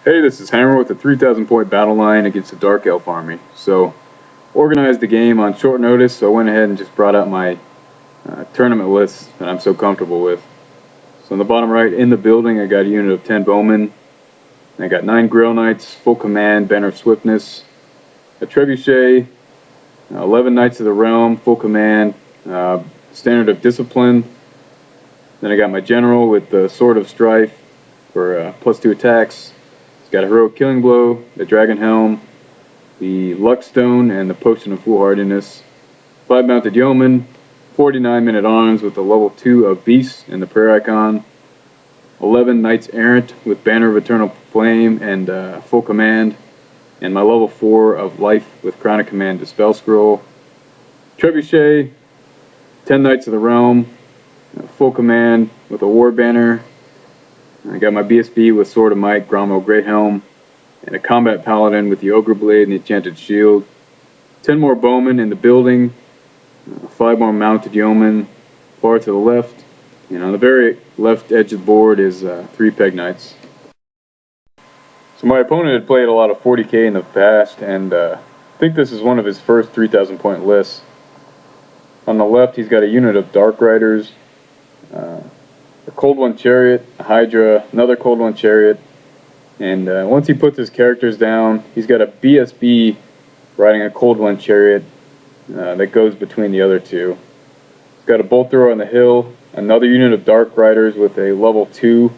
Hey, this is Hammer with a 3,000 point battle line against the Dark Elf army. So, organized the game on short notice, so I went ahead and just brought out my tournament list that I'm so comfortable with. So, in the bottom right, in the building, I got a unit of 10 bowmen. I got 9 Grail Knights, full command, banner of swiftness, a trebuchet, 11 Knights of the Realm, full command, standard of discipline. Then I got my general with the Sword of Strife for +2 attacks. It's got a heroic killing blow, the dragon helm, the luck stone, and the potion of foolhardiness. 5 mounted yeomen, 49 men at arms with a level 2 of beast and the prayer icon. 11 knights errant with banner of eternal flame and full command, and my level 4 of life with crown of command dispel scroll. Trebuchet, 10 knights of the realm, full command with a war banner. I got my BSB with Sword of Might, Gromwell Great Helm, and a combat paladin with the Ogre Blade and the Enchanted Shield. 10 more bowmen in the building, 5 more mounted yeomen far to the left, and on the very left edge of the board is 3 Peg Knights. So my opponent had played a lot of 40k in the past, and I think this is one of his first 3,000 point lists. On the left, he's got a unit of Dark Riders, a Cold One Chariot, a Hydra, another Cold One Chariot, and once he puts his characters down, he's got a BSB riding a Cold One Chariot that goes between the other two. He's got a Bolt Thrower on the hill, another unit of Dark Riders with a level 2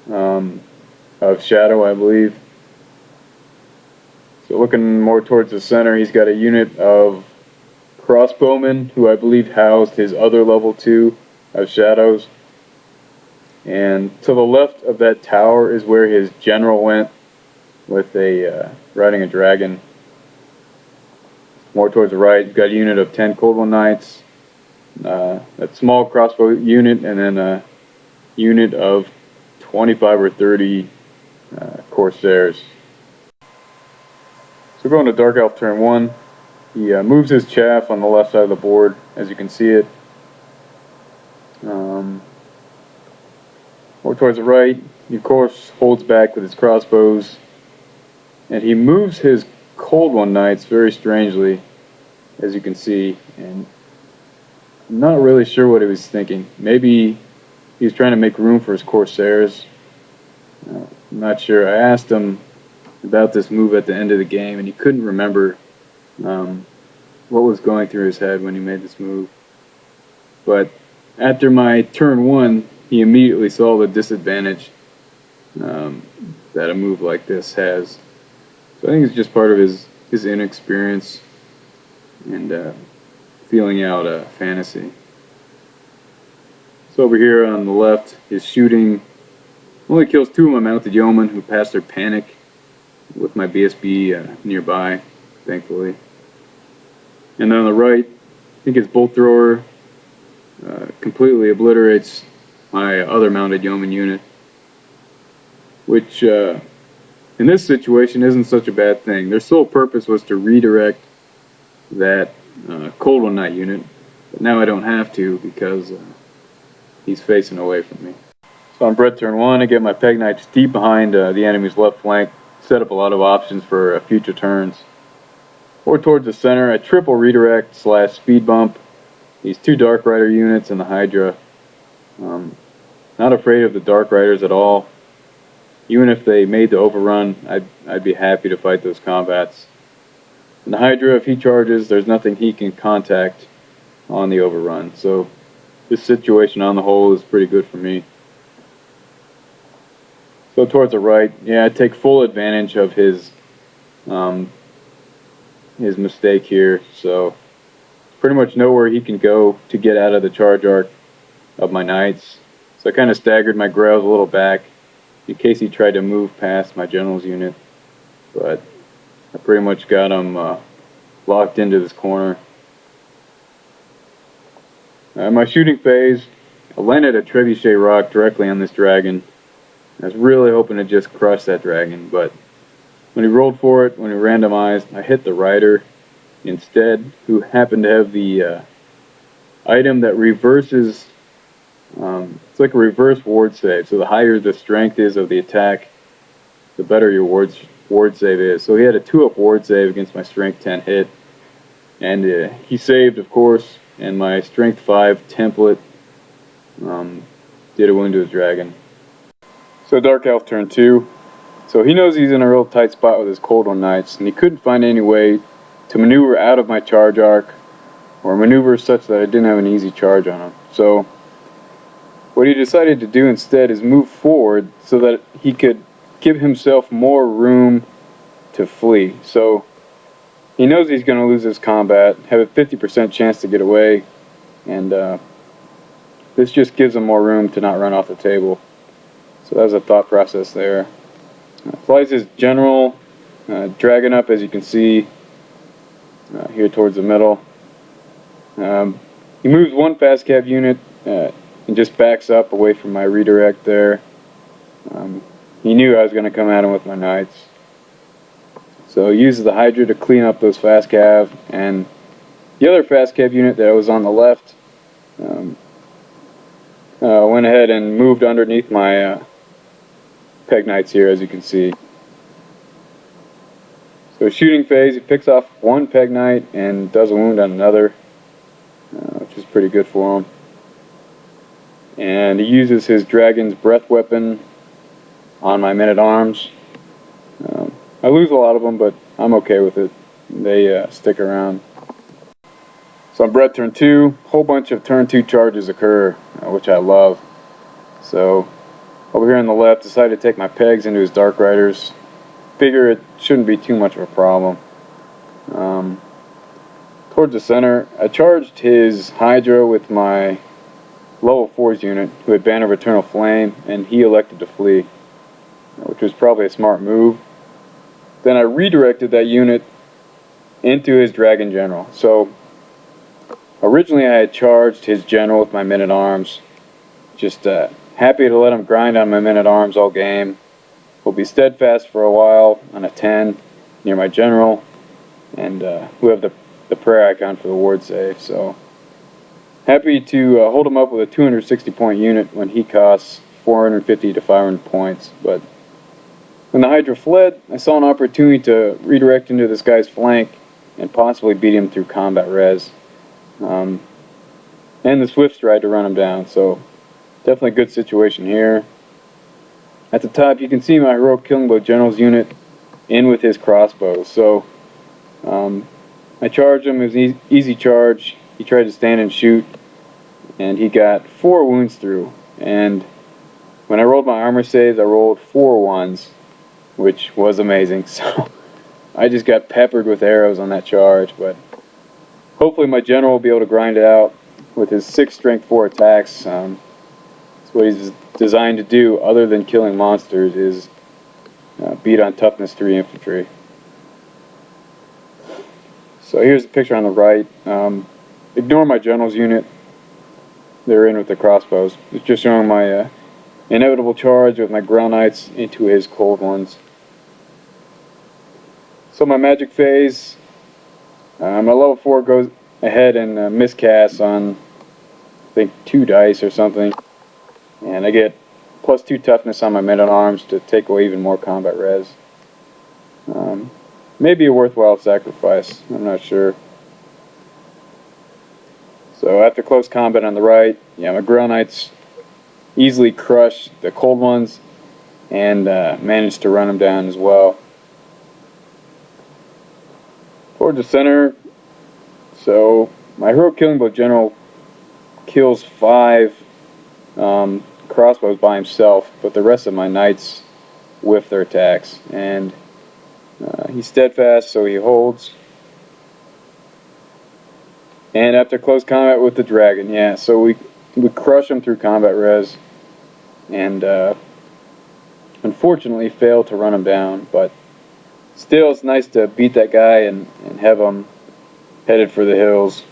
of Shadow, I believe. So looking more towards the center, he's got a unit of Crossbowmen, who I believe housed his other level 2 of Shadows. And to the left of that tower is where his general went with riding a dragon. More towards the right, you've got a unit of 10 Cold One Knights, a small crossbow unit, and then a unit of 25 or 30 Corsairs. So going to Dark Elf turn 1, he moves his chaff on the left side of the board, as you can see it. More towards the right, he of course holds back with his crossbows, and he moves his Cold One Knights very strangely, as you can see, and I'm not really sure what he was thinking. Maybe he was trying to make room for his Corsairs. I'm not sure. I asked him about this move at the end of the game, and he couldn't remember what was going through his head when he made this move. But after my turn 1, he immediately saw the disadvantage that a move like this has. So I think it's just part of his inexperience and feeling out fantasy. So over here on the left, his shooting only kills 2 of my mounted yeomen who pass their panic with my BSB nearby, thankfully. And then on the right, I think his Bolt Thrower completely obliterates my other mounted yeoman unit, which in this situation isn't such a bad thing. Their sole purpose was to redirect that Cold One Knight unit, but now I don't have to because he's facing away from me. So on Brett turn 1, I get my Peg Knights deep behind the enemy's left flank, set up a lot of options for future turns. Or towards the center, I triple redirect / speed bump these 2 Dark Rider units and the Hydra. Not afraid of the Dark Riders at all. Even if they made the overrun, I'd be happy to fight those combats. And the Hydra, if he charges, there's nothing he can contact on the overrun. So this situation on the whole is pretty good for me. So towards the right, yeah, I take full advantage of his mistake here. So pretty much know where he can go to get out of the charge arc of my knights. So I kind of staggered my Grails a little back in case he tried to move past my general's unit. But I pretty much got him locked into this corner. My shooting phase, I landed a trebuchet rock directly on this dragon. I was really hoping to just crush that dragon, but when he rolled for it, when he randomized, I hit the rider instead, who happened to have the item that reverses. It's like a reverse ward save, so the higher the strength is of the attack, the better your ward save is. So he had a 2-up ward save against my strength 10 hit, and he saved, of course, and my strength 5 template did a wound to his dragon. So Dark Elf turn 2. So he knows he's in a real tight spot with his Cold One Knights, and he couldn't find any way to maneuver out of my charge arc, or maneuver such that I didn't have an easy charge on him. So what he decided to do instead is move forward so that he could give himself more room to flee. So he knows he's going to lose this combat, have a 50% chance to get away, and this just gives him more room to not run off the table. So that was a thought process there. Flies his general dragon up, as you can see here towards the middle. He moves one fast cav unit and just backs up away from my redirect there. He knew I was going to come at him with my knights. So he uses the Hydra to clean up those fast cav, and the other fast cav unit that was on the left went ahead and moved underneath my peg knights here, as you can see. So shooting phase, he picks off one peg knight and does a wound on another, which is pretty good for him. And he uses his dragon's breath weapon on my men-at-arms. I lose a lot of them, but I'm okay with it. They stick around. So on Brett turn 2, a whole bunch of turn 2 charges occur, which I love. So over here on the left, decided to take my pegs into his Dark Riders. Figure it shouldn't be too much of a problem. Towards the center, I charged his Hydra with my level 4's unit, who had Banner of Eternal Flame, and he elected to flee, which was probably a smart move. Then I redirected that unit into his Dragon General. So originally I had charged his General with my Men-at-Arms. Just happy to let him grind on my Men-at-Arms all game. We'll be steadfast for a while on a 10 near my General, and we have the prayer icon for the ward save. So happy to hold him up with a 260 point unit when he costs 450 to 500 points. But when the Hydra fled, I saw an opportunity to redirect into this guy's flank and possibly beat him through combat res. And the Swift Stride to run him down. So definitely a good situation here. At the top, you can see my Heroic Killing Blow General's unit in with his crossbows. So I charged him. It was an easy charge. He tried to stand and shoot, and he got 4 wounds through. And when I rolled my armor saves, I rolled 4 1s, which was amazing. So I just got peppered with arrows on that charge, but hopefully my general will be able to grind it out with his 6 strength 4 attacks. That's what he's designed to do, other than killing monsters, is beat on toughness 3 infantry. So here's the picture on the right. Ignore my general's unit. They're in with the crossbows. It's just showing my inevitable charge with my ground knights into his cold ones. So my magic phase, my level 4 goes ahead and miscasts on, I think, 2 dice or something. And I get +2 toughness on my men-at-arms to take away even more combat res. Maybe a worthwhile sacrifice, I'm not sure. So after close combat on the right, yeah, my ground knights easily crush the cold ones and managed to run them down as well. Towards the center, so my Heroic Killing Blow General kills 5 crossbows by himself, but the rest of my knights whiff their attacks. And he's steadfast, so he holds. And after close combat with the dragon, yeah, so we crush him through combat res, and unfortunately failed to run him down. But still, it's nice to beat that guy and have him headed for the hills.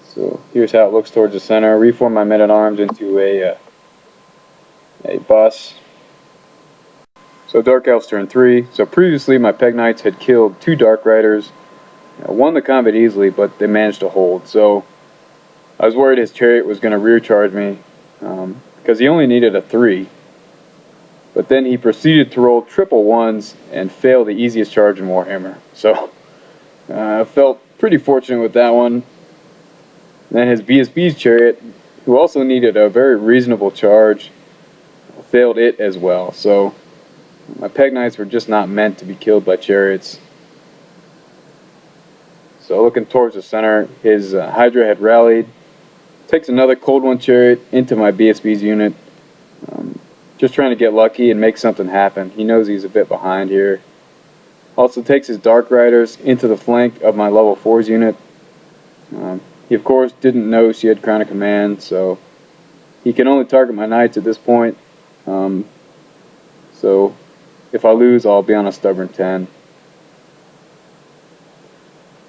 So here's how it looks towards the center. Reform my men-at-arms into a bus. So Dark Elves turn 3. So previously my Peg Knights had killed 2 Dark Riders, won the combat easily, but they managed to hold. So I was worried his chariot was going to rear charge me, because he only needed a 3. but then he proceeded to roll triple ones and fail the easiest charge in Warhammer. So I felt pretty fortunate with that one. Then his BSB's chariot, who also needed a very reasonable charge, failed it as well. So my Peg Knights were just not meant to be killed by chariots. So looking towards the center, his Hydra had rallied. Takes another Cold One chariot into my BSB's unit. Just trying to get lucky and make something happen. He knows he's a bit behind here. Also takes his Dark Riders into the flank of my level 4's unit. He of course didn't know she had Crown of Command, so he can only target my Knights at this point. So if I lose, I'll be on a stubborn 10.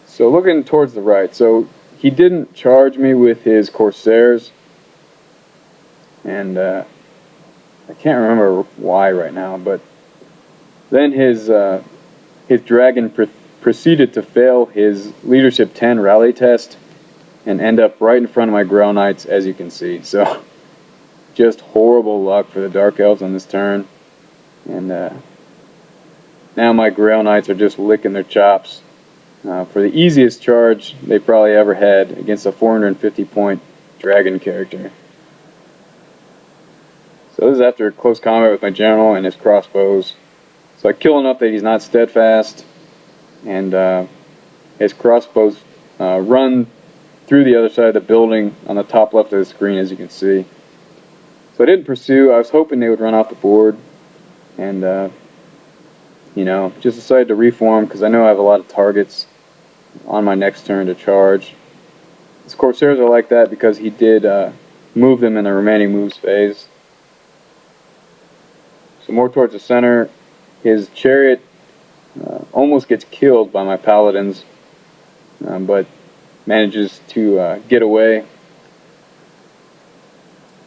So looking towards the right, so he didn't charge me with his Corsairs, and I can't remember why right now, but then his dragon proceeded to fail his Leadership 10 rally test and end up right in front of my Grail Knights, as you can see. So just horrible luck for the Dark Elves on this turn, and now my Grail Knights are just licking their chops for the easiest charge they probably ever had against a 450-point dragon character. So this is after close combat with my general and his crossbows. So I kill enough that he's not steadfast, and his crossbows run through the other side of the building on the top left of the screen, as you can see. So I didn't pursue. I was hoping they would run off the board, and just decided to reform because I know I have a lot of targets on my next turn to charge. His Corsairs are like that because he did move them in the remaining moves phase. So more towards the center, his chariot almost gets killed by my paladins, but manages to get away.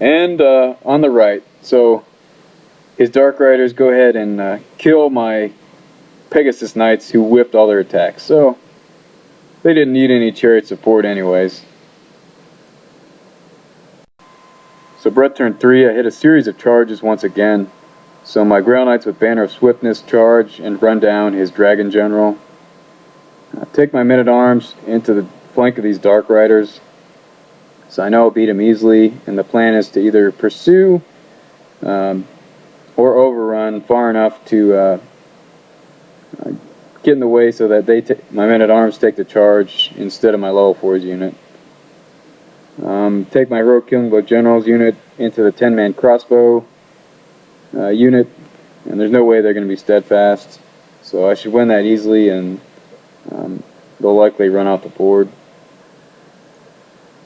And on the right, so his Dark Riders go ahead and kill my Pegasus Knights, who whipped all their attacks. So they didn't need any chariot support anyways. So Brett turn 3, I hit a series of charges once again. So my Grail Knights with Banner of Swiftness charge and run down his Dragon General. Take my Men-at-Arms into the flank of these Dark Riders. So I know I'll beat him easily, and the plan is to either pursue or overrun far enough to get in the way so that my Men-at-Arms take the charge instead of my level 4's unit. Take my Heroic Killing Blow General's unit into the 10-man crossbow unit, and there's no way they're going to be steadfast, so I should win that easily, and they'll likely run off the board.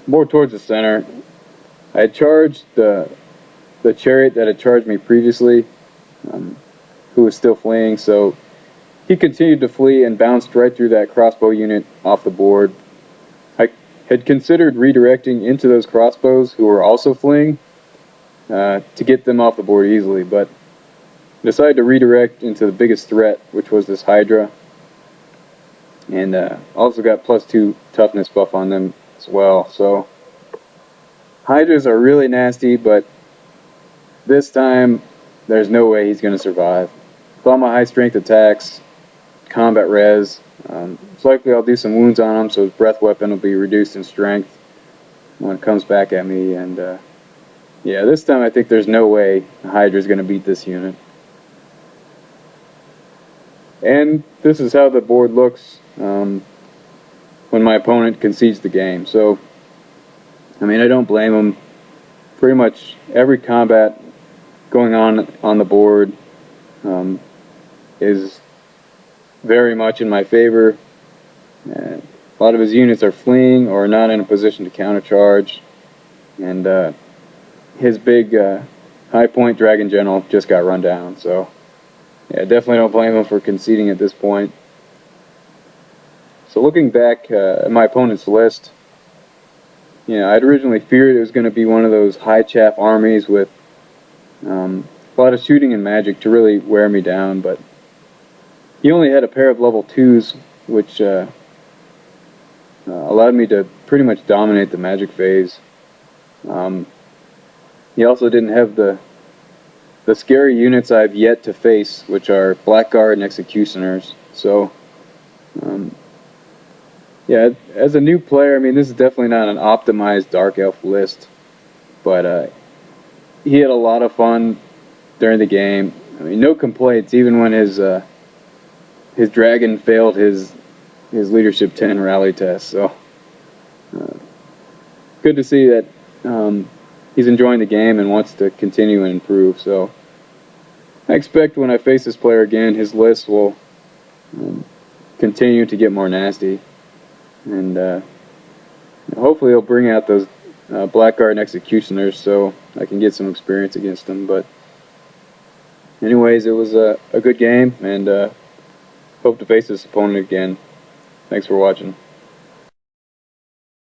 More towards the center, I had charged the chariot that had charged me previously, who was still fleeing, so he continued to flee and bounced right through that crossbow unit off the board. I had considered redirecting into those crossbows who were also fleeing to get them off the board easily, but decided to redirect into the biggest threat, which was this Hydra, and also got +2 toughness buff on them as well. So Hydras are really nasty, but this time there's no way he's going to survive. With all my high strength attacks, combat res, it's likely I'll do some wounds on him, so his breath weapon will be reduced in strength when it comes back at me, and yeah, this time I think there's no way Hydra is going to beat this unit. And this is how the board looks when my opponent concedes the game. So, I mean, I don't blame him. Pretty much every combat going on the board is very much in my favor. A lot of his units are fleeing or not in a position to countercharge, and his big high point Dragon General just got run down. So yeah, definitely don't blame him for conceding at this point. So looking back at my opponent's list, I'd originally feared it was going to be one of those high chaff armies with a lot of shooting and magic to really wear me down, but he only had a pair of level 2s, which allowed me to pretty much dominate the magic phase. He also didn't have the the scary units I've yet to face, which are Blackguard and Executioners. So, yeah, as a new player, I mean, this is definitely not an optimized Dark Elf list, but he had a lot of fun during the game. I mean, no complaints, even when his dragon failed his leadership 10 rally test. So, uh, good to see that he's enjoying the game and wants to continue and improve. So, I expect when I face this player again, his list will continue to get more nasty, and hopefully he'll bring out those Blackguard and Executioners so I can get some experience against them. But anyways, it was a good game, and hope to face this opponent again. Thanks for watching.